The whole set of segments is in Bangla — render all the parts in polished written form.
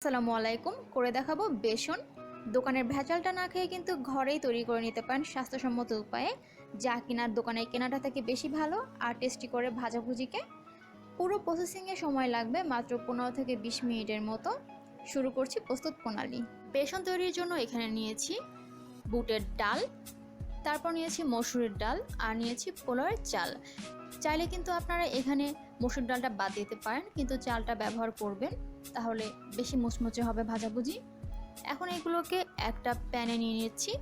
আসসালামু আলাইকুম। করে দেখাবো বেসন। দোকানের ভেজালটা না খেয়ে কিন্তু ঘরেই তৈরি করে নিতে পারেন স্বাস্থ্যসম্মত উপায়ে, যা কিনার দোকানে কেনাটা থেকে বেশি ভালো আর টেস্টি করে ভাজাভুজিকে। পুরো প্রসেসিংয়ে সময় লাগবে মাত্র 15 থেকে 20 মিনিটের মতো। শুরু করছি প্রস্তুত প্রণালী। বেসন তৈরির জন্য এখানে নিয়েছি বুটের ডাল, তারপর নিয়েছি মসুরের ডাল আর নিয়েছি পোলাওয়ের চাল। চাইলে কিন্তু আপনারা এখানে মসুর ডালটা বাদ দিতে পারেন, কিন্তু চালটা ব্যবহার করবেন, তাহলে বেশি মুচমুচে হবে ভাজাভুজি। এখন এগুলোকে একটা প্যানে নিয়ে নিচ্ছি।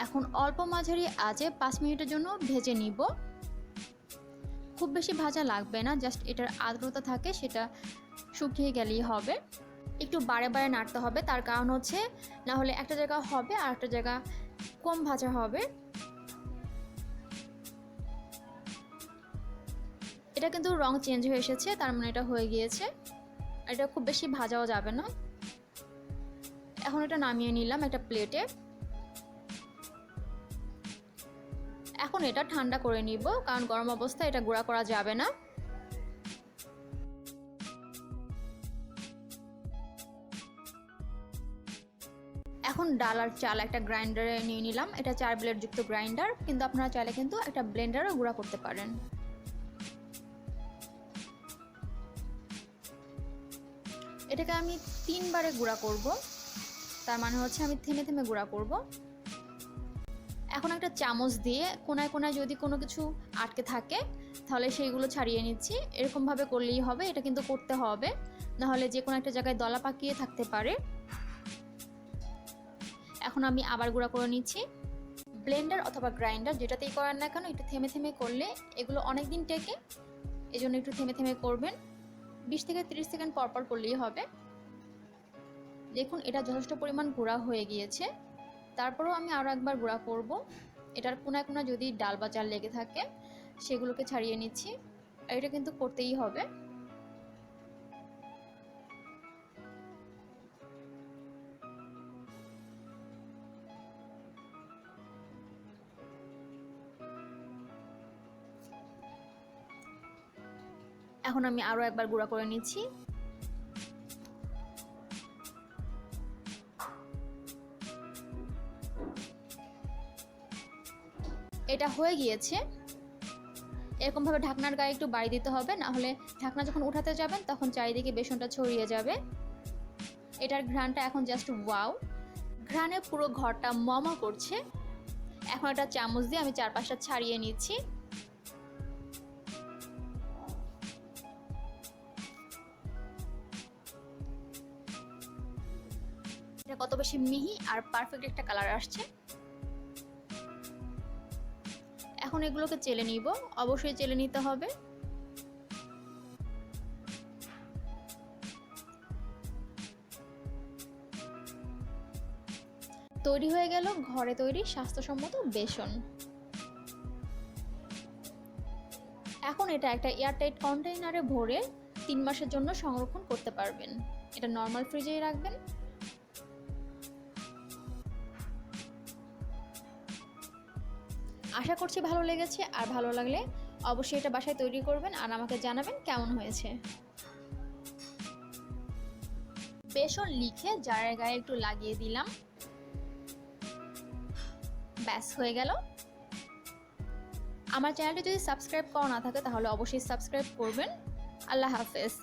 এখন অল্প মাঝারি আঁচে 5 মিনিটের জন্য ভেজে নিব। খুব বেশি ভাজা লাগবে না, জাস্ট এটার আর্দ্রতা থাকে সেটা শুকিয়ে গেলেই হবে। একটু বারে বারে নাড়তে হবে, তার কারণ হচ্ছে না হলে একটা জায়গা হবে আর একটা জায়গা কম ভাজা হবে। এটা কিন্তু রং চেঞ্জ হয়ে এসেছে, তার মানে এটা হয়ে গিয়েছে। এটা খুব বেশি ভাজাও যাবে না। এখন এটা নামিয়ে নিলাম একটা প্লেটে। এখন এটা ঠান্ডা করে নিব, কারণ গরম অবস্থায় এটা গুঁড়া করা যাবে না। এখন ডাল আর চাল একটা গ্রাইন্ডারে নিয়ে নিলাম। এটা 4 ব্লেড যুক্ত গ্রাইন্ডার, কিন্তু আপনারা চাইলে কিন্তু একটা ব্লেন্ডারও গুঁড়া করতে পারেন। এটাকে আমি 3 বারে গুঁড়া করব, তার মানে হচ্ছে আমি থেমে থেমে গুঁড়া করব। এখন একটা চামচ দিয়ে কোনায় কোনায় যদি কোনো কিছু আটকে থাকে তাহলে সেইগুলো ছাড়িয়ে নিচ্ছি। এরকমভাবে করলেই হবে, এটা কিন্তু করতে হবে, নাহলে যে কোনো একটা জায়গায় দলা পাকিয়ে থাকতে পারে। এখন আমি আবার গুঁড়া করে নিচ্ছি। ব্লেন্ডার অথবা গ্রাইন্ডার যেটাতেই করেন না কেন, একটু থেমে থেমে করলে এগুলো অনেক দিন টেকে, এই জন্য একটু থেমে থেমে করবেন। 20 থেকে 30 সেকেন্ড পরপর করলেই হবে। দেখুন এটা যথেষ্ট পরিমাণ গুঁড়া হয়ে গিয়েছে। তারপরেও আমি আরও একবার গুঁড়া করব। এটার কোনায় কোনায় যদি ডাল বা চাল লেগে থাকে সেগুলোকে ছাড়িয়ে নিচ্ছি। আর এটা কিন্তু করতেই হবে। এখন আমি আরও একবার গুঁড়া করে নিচ্ছি। এটা হয়ে গিয়েছে। এরকমভাবে ঢাকনার গায়ে একটু বাড়ি দিতে হবে, না হলে ঢাকনা যখন উঠাতে যাবেন তখন চারিদিকে বেসনটা ছড়িয়ে যাবে। এটার ঘ্রাণটা এখন জাস্ট ওয়াও, ঘ্রাণে পুরো ঘরটা মম করছে। এখন একটা চামচ দিয়ে আমি 4-5টা ছাড়িয়ে নিচ্ছি। এটা কত বেশি মিহি আর পারফেক্ট একটা কালার আসছে। এখন এগুলোকে চেলে নিব, অবশ্যই চেলে নিতে হবে। তৈরি হয়ে গেল ঘরে তৈরি স্বাস্থ্যসম্মত বেসন। এখন এটা একটা এয়ারটাইট কন্টেইনারে ভরে 3 মাসের জন্য সংরক্ষণ করতে পারবেন। এটা নর্মাল ফ্রিজেই রাখবেন। আশা করছি ভালো লেগেছে, আর ভালো লাগলে অবশ্যই এটা বাসায় তৈরি করবেন আর আমাকে জানাবেন কেমন হয়েছে। বেসন লিখে জারের গায়ে একটু লাগিয়ে দিলাম, ব্যাস হয়ে গেল। আমার চ্যানেলটি যদি সাবস্ক্রাইব করা না থাকে তাহলে অবশ্যই সাবস্ক্রাইব করবেন। আল্লাহ হাফেজ।